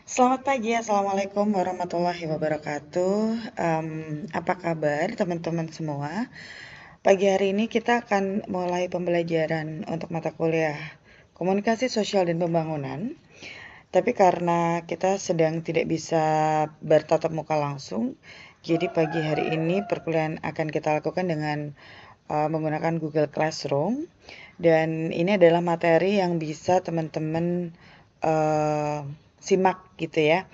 Selamat pagi, Assalamualaikum warahmatullahi wabarakatuh. Apa kabar teman-teman semua? Pagi hari ini kita akan mulai pembelajaran untuk mata kuliah Komunikasi Sosial dan Pembangunan. Tapi karena kita sedang tidak bisa bertatap muka langsung, jadi pagi hari ini perkuliahan akan kita lakukan dengan menggunakan Google Classroom. Dan ini adalah materi yang bisa teman-teman uh, simak gitu ya.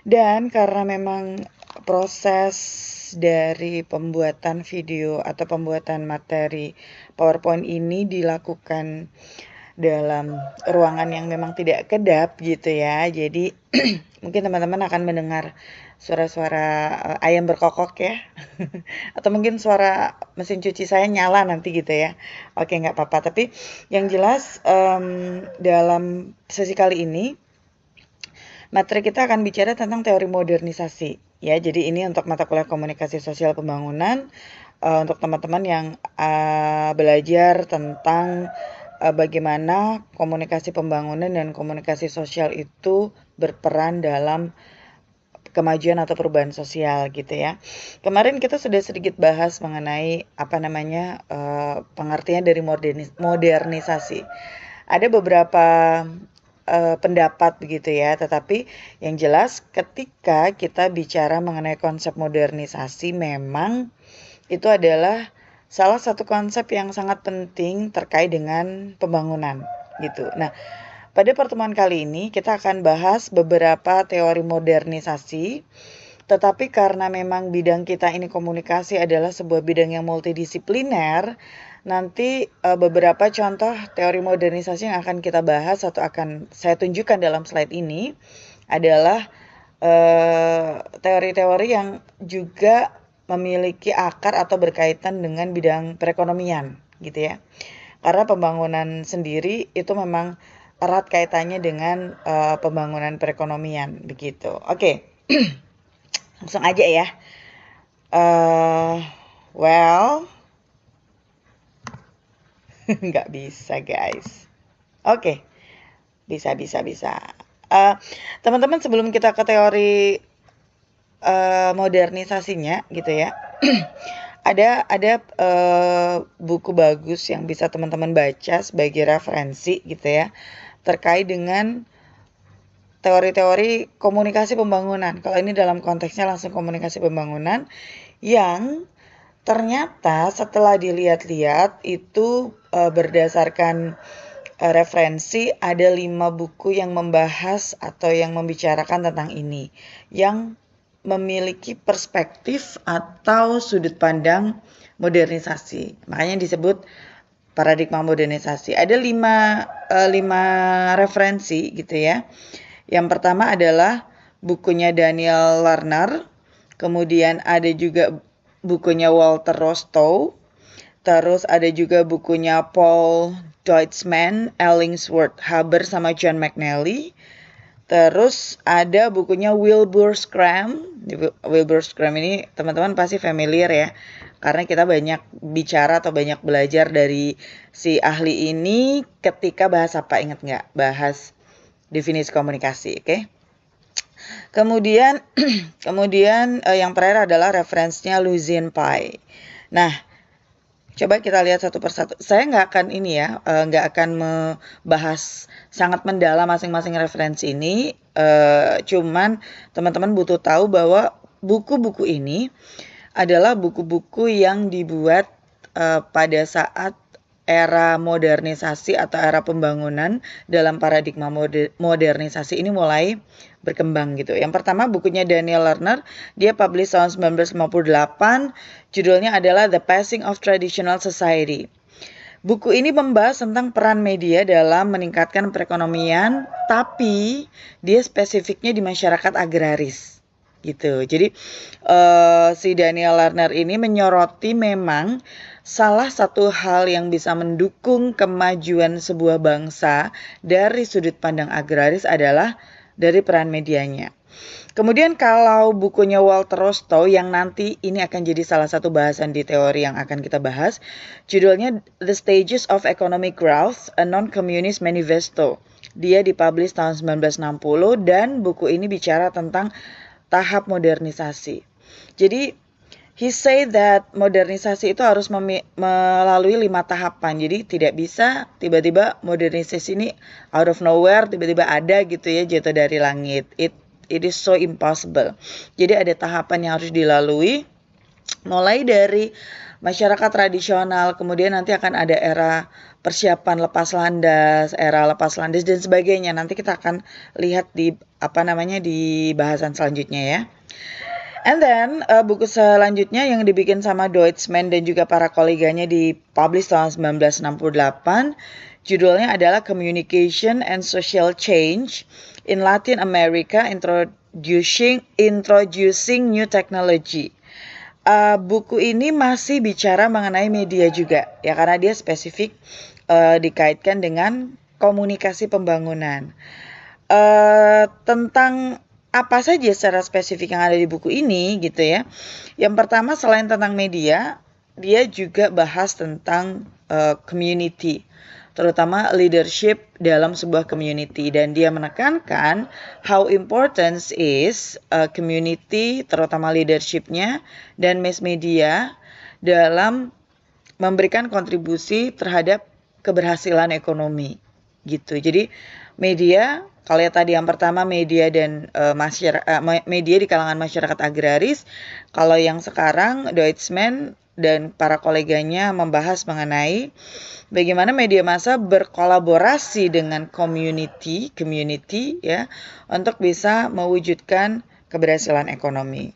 Dan karena memang proses dari pembuatan video atau pembuatan materi PowerPoint ini dilakukan dalam ruangan yang memang tidak kedap gitu ya. Jadi mungkin teman-teman akan mendengar suara-suara ayam berkokok ya. Atau mungkin suara mesin cuci saya nyala nanti gitu ya. Oke, nggak apa-apa. Tapi yang jelas dalam sesi kali ini materi kita akan bicara tentang teori modernisasi ya. Jadi ini untuk mata kuliah Komunikasi Sosial Pembangunan untuk teman-teman yang belajar tentang bagaimana komunikasi pembangunan dan komunikasi sosial itu berperan dalam kemajuan atau perubahan sosial gitu ya. Kemarin kita sudah sedikit bahas mengenai pengertian dari modernisasi. Ada beberapa pendapat begitu ya, tetapi yang jelas ketika kita bicara mengenai konsep modernisasi memang itu adalah salah satu konsep yang sangat penting terkait dengan pembangunan gitu. Nah, pada pertemuan kali ini kita akan bahas beberapa teori modernisasi, tetapi karena memang bidang kita ini komunikasi adalah sebuah bidang yang multidisipliner, nanti beberapa contoh teori modernisasi yang akan kita bahas atau akan saya tunjukkan dalam slide ini adalah teori-teori yang juga memiliki akar atau berkaitan dengan bidang perekonomian gitu ya. Karena pembangunan sendiri itu memang erat kaitannya dengan pembangunan perekonomian begitu. Oke, langsung aja ya. Uh, well, nggak bisa guys. Oke, bisa. Teman-teman sebelum kita ke teori modernisasinya gitu ya. ada buku bagus yang bisa teman-teman baca sebagai referensi gitu ya terkait dengan teori-teori komunikasi pembangunan. Kalau ini dalam konteksnya langsung komunikasi pembangunan yang ternyata setelah dilihat-lihat itu berdasarkan referensi ada 5 buku yang membahas atau yang membicarakan tentang ini yang memiliki perspektif atau sudut pandang modernisasi. Makanya disebut paradigma modernisasi. Ada lima referensi gitu ya. Yang pertama adalah bukunya Daniel Lerner, kemudian ada juga bukunya Walter Rostow, terus ada juga bukunya Paul Deutschmann, Ellingsworth Haber sama John McNally. Terus ada bukunya Wilbur Scrum. Wilbur Scrum ini teman-teman pasti familiar ya. Karena kita banyak bicara atau banyak belajar dari si ahli ini ketika bahas apa, ingat nggak? Bahas definisi komunikasi, oke? Kemudian yang terakhir adalah referensinya Lucien Pai. Nah, coba kita lihat satu persatu. Saya nggak akan nggak akan membahas sangat mendalam masing-masing referensi ini. Cuman teman-teman butuh tahu bahwa buku-buku ini adalah buku-buku yang dibuat pada saat era modernisasi atau era pembangunan dalam paradigma modernisasi ini mulai berkembang gitu. Yang pertama bukunya Daniel Lerner, dia publish tahun 1958, judulnya adalah The Passing of Traditional Society. Buku ini membahas tentang peran media dalam meningkatkan perekonomian, tapi dia spesifiknya di masyarakat agraris gitu. Jadi si Daniel Lerner ini menyoroti memang salah satu hal yang bisa mendukung kemajuan sebuah bangsa dari sudut pandang agraris adalah dari peran medianya. Kemudian kalau bukunya Walter Rostow yang nanti ini akan jadi salah satu bahasan di teori yang akan kita bahas, judulnya The Stages of Economic Growth, a Non-Communist Manifesto. Dia dipublish tahun 1960 dan buku ini bicara tentang tahap modernisasi. Jadi he say that modernisasi itu harus melalui 5 tahapan. Jadi tidak bisa tiba-tiba modernisasi ini out of nowhere tiba-tiba ada gitu ya, jatuh dari langit. It is so impossible. Jadi ada tahapan yang harus dilalui, mulai dari masyarakat tradisional, kemudian nanti akan ada era persiapan lepas landas, era lepas landas dan sebagainya. Nanti kita akan lihat di di bahasan selanjutnya ya. And then buku selanjutnya yang dibikin sama Deutschmann dan juga para koleganya dipublish tahun 1968, judulnya adalah Communication and Social Change in Latin America, Introducing New Technology. Buku ini masih bicara mengenai media juga ya, karena dia spesifik dikaitkan dengan komunikasi pembangunan. Tentang apa saja secara spesifik yang ada di buku ini gitu ya. Yang pertama, selain tentang media, dia juga bahas tentang community, terutama leadership dalam sebuah community, dan dia menekankan how important is community, terutama leadershipnya dan mass media dalam memberikan kontribusi terhadap keberhasilan ekonomi gitu. Jadi media, kalau ya tadi yang pertama media dan media di kalangan masyarakat agraris, kalau yang sekarang Deutschmann dan para koleganya membahas mengenai bagaimana media massa berkolaborasi dengan community ya untuk bisa mewujudkan keberhasilan ekonomi.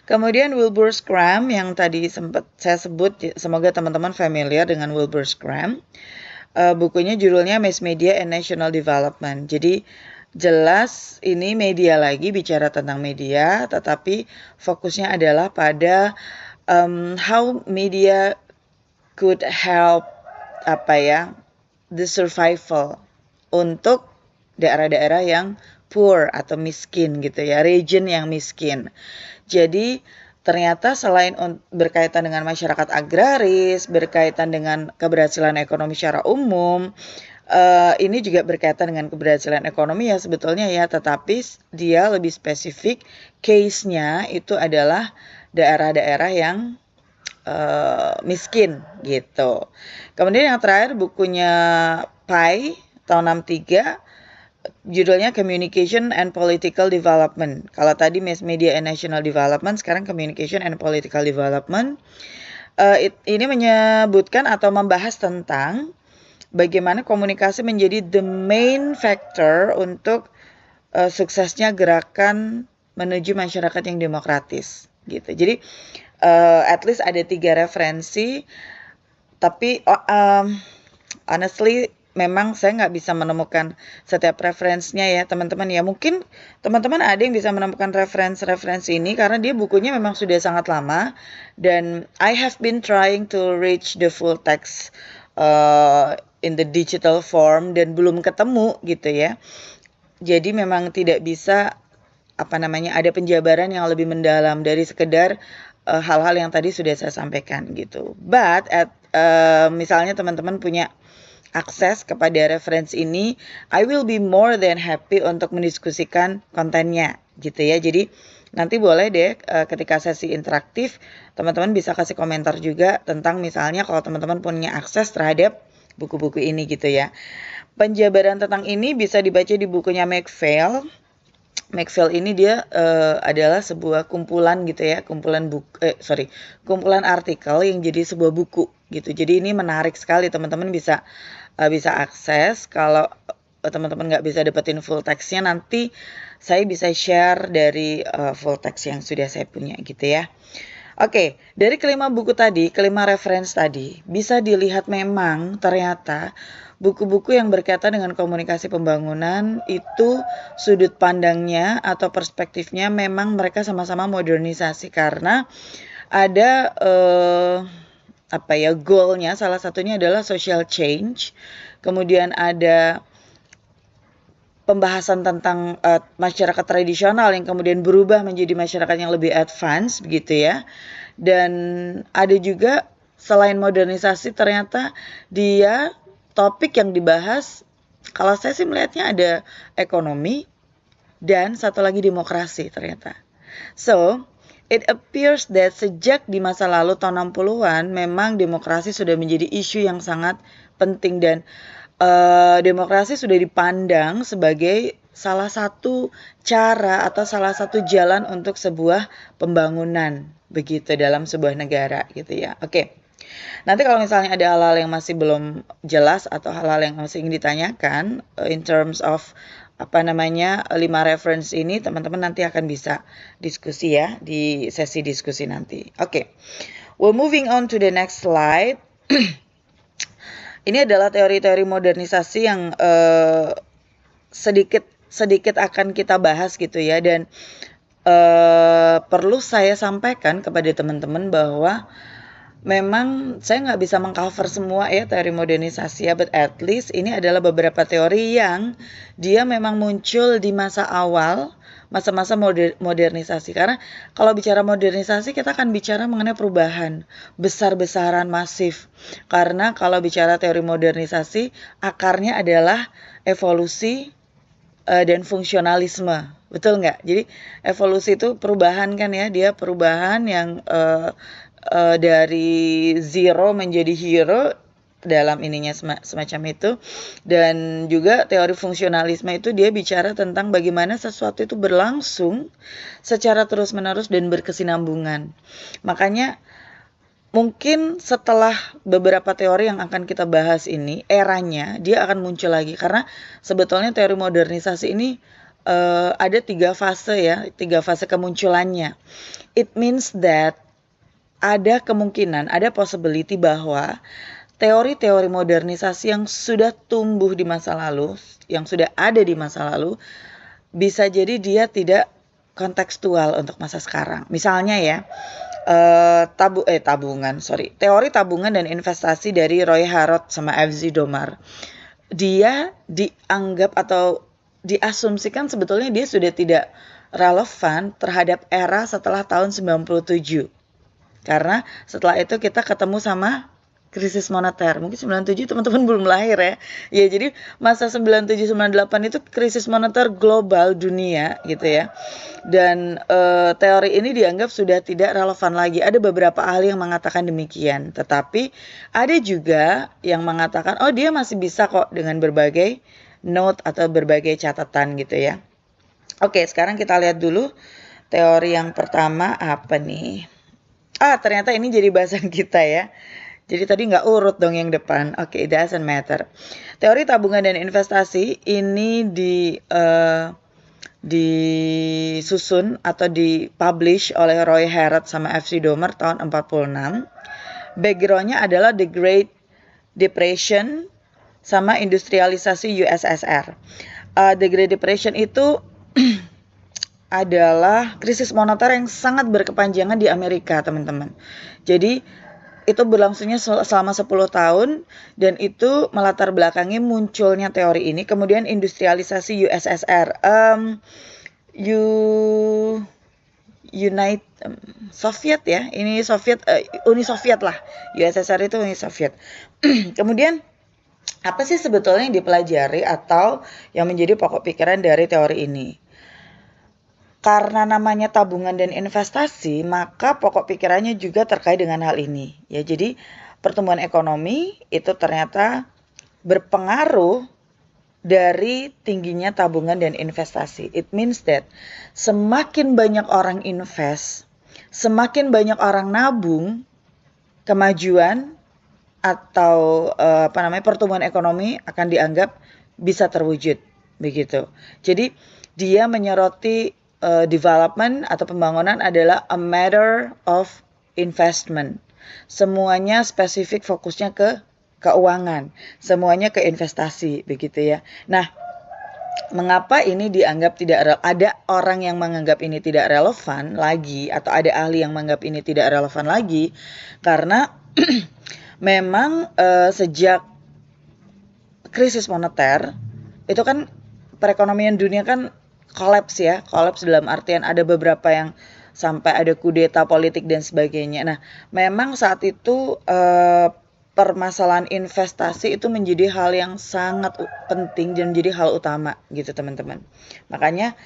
Kemudian Wilbur Schramm yang tadi sempat saya sebut, semoga teman-teman familiar dengan Wilbur Schramm. Bukunya judulnya Mass Media and National Development. Jadi jelas ini media lagi, bicara tentang media, tetapi fokusnya adalah pada how media could help the survival untuk daerah-daerah yang poor atau miskin gitu ya, region yang miskin. Jadi ternyata selain berkaitan dengan masyarakat agraris, berkaitan dengan keberhasilan ekonomi secara umum, ini juga berkaitan dengan keberhasilan ekonomi ya sebetulnya ya, tetapi dia lebih spesifik, case-nya itu adalah daerah-daerah yang miskin gitu. Kemudian yang terakhir bukunya Pai tahun 63, judulnya Communication and Political Development. Kalau tadi Mass Media and National Development, sekarang Communication and Political Development. Ini menyebutkan atau membahas tentang bagaimana komunikasi menjadi the main factor untuk suksesnya gerakan menuju masyarakat yang demokratis gitu. Jadi at least ada 3 referensi, tapi honestly memang saya nggak bisa menemukan setiap referensinya ya teman-teman ya. Mungkin teman-teman ada yang bisa menemukan referensi ini karena dia bukunya memang sudah sangat lama, dan I have been trying to reach the full text in the digital form dan belum ketemu gitu ya. Jadi memang tidak bisa ada penjabaran yang lebih mendalam dari sekedar hal-hal yang tadi sudah saya sampaikan gitu. But misalnya teman-teman punya akses kepada referensi ini, I will be more than happy untuk mendiskusikan kontennya gitu ya. Jadi nanti boleh deh ketika sesi interaktif teman-teman bisa kasih komentar juga tentang misalnya kalau teman-teman punya akses terhadap buku-buku ini gitu ya. Penjabaran tentang ini bisa dibaca di bukunya McPhail. McPhail ini dia adalah sebuah kumpulan gitu ya, kumpulan artikel yang jadi sebuah buku gitu. Jadi ini menarik sekali, teman-teman bisa akses. Kalau teman-teman nggak bisa dapetin full text-nya, nanti saya bisa share dari full text yang sudah saya punya gitu ya. Oke, dari kelima buku tadi, kelima referensi tadi, bisa dilihat memang ternyata buku-buku yang berkaitan dengan komunikasi pembangunan itu sudut pandangnya atau perspektifnya memang mereka sama-sama modernisasi, karena ada goalnya, salah satunya adalah social change, kemudian ada pembahasan tentang masyarakat tradisional yang kemudian berubah menjadi masyarakat yang lebih advance begitu ya, dan ada juga selain modernisasi ternyata dia topik yang dibahas Kalau saya sih melihatnya ada ekonomi dan satu lagi demokrasi ternyata. So, it appears that sejak di masa lalu tahun 60-an memang demokrasi sudah menjadi isu yang sangat penting dan demokrasi sudah dipandang sebagai salah satu cara atau salah satu jalan untuk sebuah pembangunan begitu dalam sebuah negara gitu ya. Oke. Nanti kalau misalnya ada hal-hal yang masih belum jelas atau hal-hal yang masih ingin ditanyakan in terms of 5 reference ini, teman-teman nanti akan bisa diskusi ya di sesi diskusi nanti. Oke. We're moving on to the next slide. Ini adalah teori-teori modernisasi yang sedikit akan kita bahas gitu ya, dan perlu saya sampaikan kepada teman-teman bahwa memang saya nggak bisa mengcover semua ya teori modernisasi ya, but at least ini adalah beberapa teori yang dia memang muncul di masa awal, masa-masa modernisasi. Karena kalau bicara modernisasi kita akan bicara mengenai perubahan besar-besaran masif. Karena kalau bicara teori modernisasi akarnya adalah evolusi dan fungsionalisme. Betul nggak? Jadi evolusi itu perubahan kan ya, dia perubahan yang dari zero menjadi hero dalam ininya semacam itu. Dan juga teori fungsionalisme itu dia bicara tentang bagaimana sesuatu itu berlangsung secara terus-menerus dan berkesinambungan. Makanya mungkin setelah beberapa teori yang akan kita bahas ini, eranya dia akan muncul lagi. Karena sebetulnya teori modernisasi ini ada 3 fase ya, 3 fase kemunculannya. It means that ada kemungkinan, ada possibility bahwa teori-teori modernisasi yang sudah tumbuh di masa lalu, yang sudah ada di masa lalu, bisa jadi dia tidak kontekstual untuk masa sekarang. Misalnya ya, teori tabungan dan investasi dari Roy Harrod sama F.Z. Domar. Dia dianggap atau diasumsikan sebetulnya dia sudah tidak relevan terhadap era setelah tahun 97. Karena setelah itu kita ketemu sama krisis moneter. Mungkin 97 teman-teman belum lahir ya. Ya, jadi masa 97-98 itu krisis moneter global dunia gitu ya. Dan teori ini dianggap sudah tidak relevan lagi. Ada beberapa ahli yang mengatakan demikian. Tetapi ada juga yang mengatakan oh dia masih bisa kok dengan berbagai note atau berbagai catatan gitu ya. Oke, sekarang kita lihat dulu teori yang pertama apa nih. Ternyata ini jadi bahasan kita ya. Jadi tadi nggak urut dong yang depan. Oke, it doesn't matter. Teori tabungan dan investasi ini disusun atau dipublish oleh Roy Harrod sama F.Z. Domar tahun 46. Backgroundnya adalah The Great Depression sama industrialisasi USSR. The Great Depression itu adalah krisis moneter yang sangat berkepanjangan di Amerika, teman-teman. Jadi itu berlangsungnya selama 10 tahun dan itu melatar belakangi munculnya teori ini. Kemudian industrialisasi USSR. Soviet ya. Ini Soviet, Uni Soviet lah. USSR itu Uni Soviet. Kemudian apa sih sebetulnya yang dipelajari atau yang menjadi pokok pikiran dari teori ini? Karena namanya tabungan dan investasi, maka pokok pikirannya juga terkait dengan hal ini. Ya, jadi pertumbuhan ekonomi itu ternyata berpengaruh dari tingginya tabungan dan investasi. It means that semakin banyak orang invest, semakin banyak orang nabung, kemajuan atau pertumbuhan ekonomi akan dianggap bisa terwujud begitu. Jadi dia menyoroti development atau pembangunan adalah a matter of investment. Semuanya spesifik fokusnya ke keuangan, semuanya ke investasi begitu ya. Nah, mengapa ini dianggap tidak ada orang yang menganggap ini tidak relevan lagi atau ada ahli yang menganggap ini tidak relevan lagi? Karena memang sejak krisis moneter itu kan perekonomian dunia kan kolaps dalam artian ada beberapa yang sampai ada kudeta politik dan sebagainya. Nah, memang saat itu permasalahan investasi itu menjadi hal yang sangat penting dan menjadi hal utama gitu teman-teman. Makanya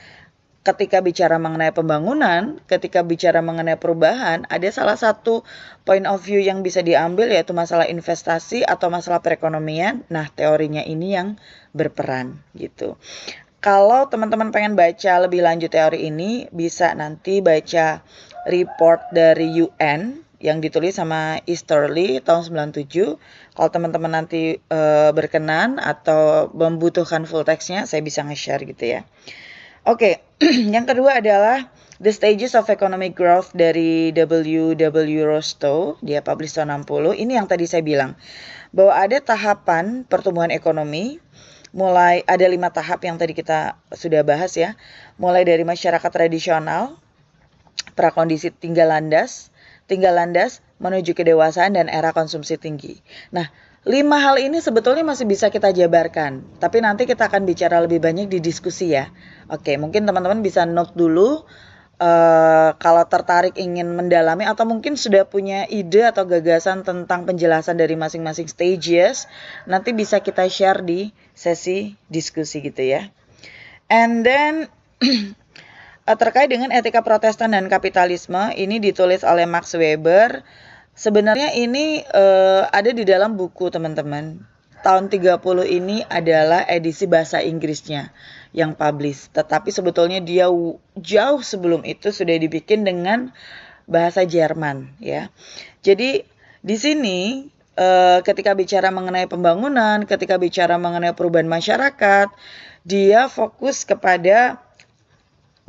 ketika bicara mengenai pembangunan, ketika bicara mengenai perubahan, ada salah satu point of view yang bisa diambil yaitu masalah investasi atau masalah perekonomian. Nah, teorinya ini yang berperan gitu. Kalau teman-teman pengen baca lebih lanjut teori ini, bisa nanti baca report dari UN yang ditulis sama Easterly tahun 97. Kalau teman-teman nanti berkenan atau membutuhkan full text-nya, saya bisa nge-share gitu ya. Oke, yang kedua adalah The Stages of Economic Growth dari W.W. Rostow. Dia publish tahun 60. Ini yang tadi saya bilang, bahwa ada tahapan pertumbuhan ekonomi. Mulai ada 5 tahap yang tadi kita sudah bahas ya. Mulai dari masyarakat tradisional, prakondisi tinggal landas menuju kedewasaan dan era konsumsi tinggi. Nah, 5 hal ini sebetulnya masih bisa kita jabarkan, tapi nanti kita akan bicara lebih banyak di diskusi ya. Oke, mungkin teman-teman bisa note dulu kalau tertarik ingin mendalami atau mungkin sudah punya ide atau gagasan tentang penjelasan dari masing-masing stages, nanti bisa kita share di sesi diskusi gitu ya. And then terkait dengan etika Protestan dan kapitalisme, ini ditulis oleh Max Weber. Sebenarnya ini ada di dalam buku teman-teman. Tahun 30 ini adalah edisi bahasa Inggrisnya yang publish. Tetapi sebetulnya dia jauh sebelum itu sudah dibikin dengan bahasa Jerman ya. Jadi di sini ketika bicara mengenai pembangunan, ketika bicara mengenai perubahan masyarakat, dia fokus kepada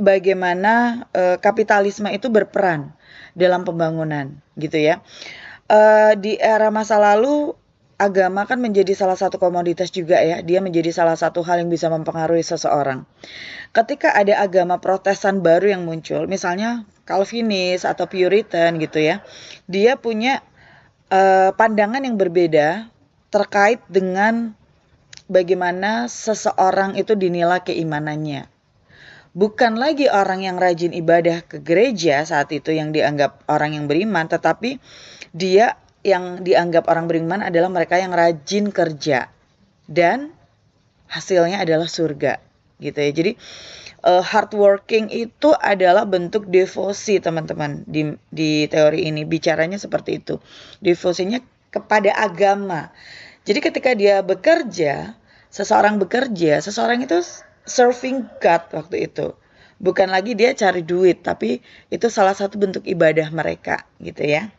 bagaimana kapitalisme itu berperan dalam pembangunan gitu ya. Di era masa lalu agama kan menjadi salah satu komoditas juga ya. Dia menjadi salah satu hal yang bisa mempengaruhi seseorang. Ketika ada agama Protestan baru yang muncul, misalnya Calvinis atau Puritan gitu ya, dia punya pandangan yang berbeda terkait dengan bagaimana seseorang itu dinilai keimanannya. Bukan lagi orang yang rajin ibadah ke gereja saat itu yang dianggap orang yang beriman, tetapi dia yang dianggap orang beriman adalah mereka yang rajin kerja dan hasilnya adalah surga gitu ya. Jadi hard working itu adalah bentuk devosi teman-teman di teori ini, bicaranya seperti itu. Devosinya kepada agama. Jadi ketika dia bekerja, seseorang itu serving God waktu itu. Bukan lagi dia cari duit, tapi itu salah satu bentuk ibadah mereka gitu ya.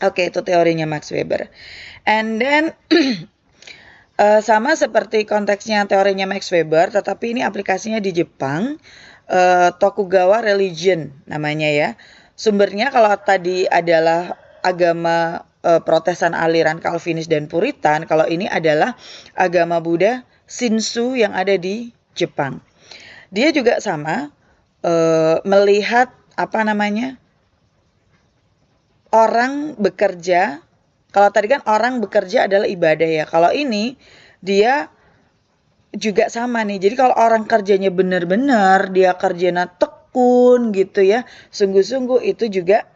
Oke, itu teorinya Max Weber. And then sama seperti konteksnya teorinya Max Weber, tetapi ini aplikasinya di Jepang. Tokugawa Religion namanya ya. Sumbernya kalau tadi adalah agama Protestan aliran Calvinis dan Puritan, kalau ini adalah agama Buddha Shinsu yang ada di Jepang. Dia juga sama melihat orang bekerja. Kalau tadi kan orang bekerja adalah ibadah ya. Kalau ini dia juga sama nih. Jadi kalau orang kerjanya benar-benar, dia kerjanya tekun gitu ya, sungguh-sungguh, itu juga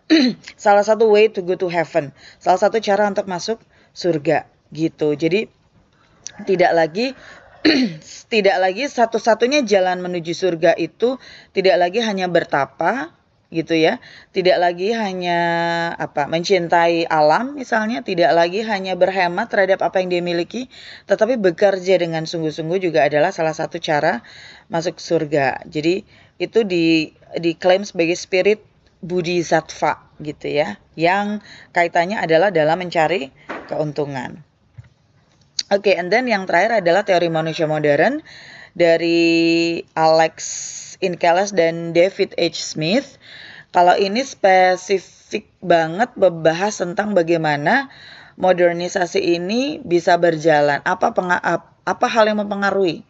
salah satu way to go to heaven. Salah satu cara untuk masuk surga gitu. Jadi tidak lagi satu-satunya jalan menuju surga itu tidak lagi hanya bertapa gitu ya. Tidak lagi hanya mencintai alam misalnya, tidak lagi hanya berhemat terhadap apa yang dia miliki, tetapi bekerja dengan sungguh-sungguh juga adalah salah satu cara masuk surga. Jadi itu diklaim sebagai spirit Bodhisattva gitu ya, yang kaitannya adalah dalam mencari keuntungan. Oke, and then yang terakhir adalah teori manusia modern dari Alex Inkeles dan David H. Smith. Kalau ini spesifik banget membahas tentang bagaimana modernisasi ini bisa berjalan. Apa hal yang mempengaruhi?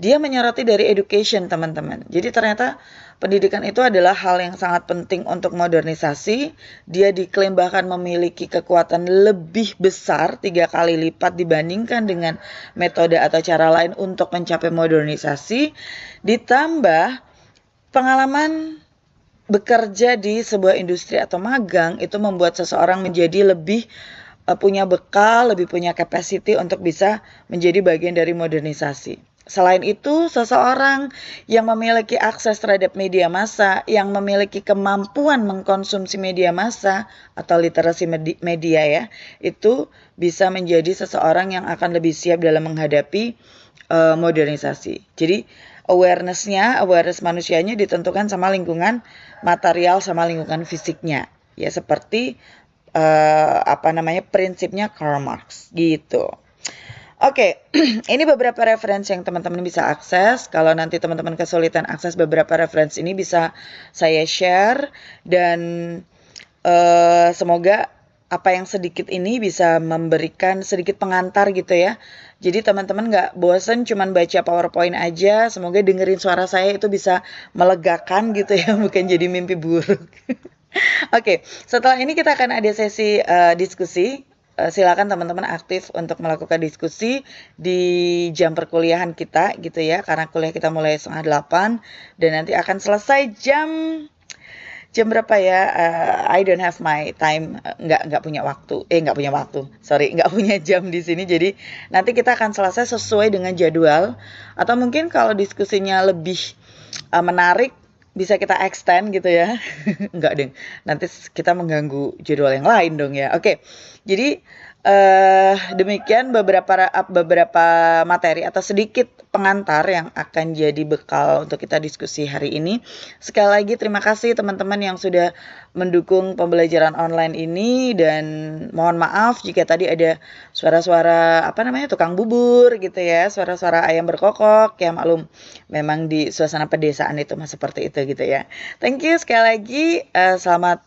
Dia menyoroti dari education, teman-teman. Jadi ternyata pendidikan itu adalah hal yang sangat penting untuk modernisasi. Dia diklaim bahkan memiliki kekuatan lebih besar 3 kali lipat dibandingkan dengan metode atau cara lain untuk mencapai modernisasi. Ditambah pengalaman bekerja di sebuah industri atau magang itu membuat seseorang menjadi lebih punya bekal, lebih punya capacity untuk bisa menjadi bagian dari modernisasi. Selain itu, seseorang yang memiliki akses terhadap media massa, yang memiliki kemampuan mengkonsumsi media massa atau literasi media ya, itu bisa menjadi seseorang yang akan lebih siap dalam menghadapi modernisasi. Jadi awareness manusianya ditentukan sama lingkungan material sama lingkungan fisiknya. Ya seperti prinsipnya Karl Marx gitu. Oke, ini beberapa referensi yang teman-teman bisa akses. Kalau nanti teman-teman kesulitan akses beberapa referensi ini bisa saya share dan semoga apa yang sedikit ini bisa memberikan sedikit pengantar gitu ya. Jadi teman-teman nggak bosen cuman baca PowerPoint aja. Semoga dengerin suara saya itu bisa melegakan gitu ya, bukan jadi mimpi buruk. Oke, setelah ini kita akan ada sesi diskusi. Silakan teman-teman aktif untuk melakukan diskusi di jam perkuliahan kita gitu ya, karena kuliah kita mulai 7:30 dan nanti akan selesai jam berapa ya? I don't have my time, nggak punya waktu, nggak punya jam di sini. Jadi nanti kita akan selesai sesuai dengan jadwal. Atau mungkin kalau diskusinya lebih menarik, bisa kita extend gitu ya. Enggak deng, nanti kita mengganggu jadwal yang lain dong ya. Oke, jadi demikian beberapa materi atau sedikit pengantar yang akan jadi bekal untuk kita diskusi hari ini. Sekali lagi terima kasih teman-teman yang sudah mendukung pembelajaran online ini dan mohon maaf jika tadi ada suara-suara tukang bubur gitu ya, suara-suara ayam berkokok, ya maklum memang di suasana pedesaan itu mah seperti itu gitu ya. Thank you sekali lagi, selamat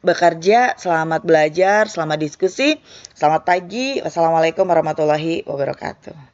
bekerja, selamat belajar, selamat diskusi, selamat pagi. Wassalamualaikum warahmatullahi wabarakatuh.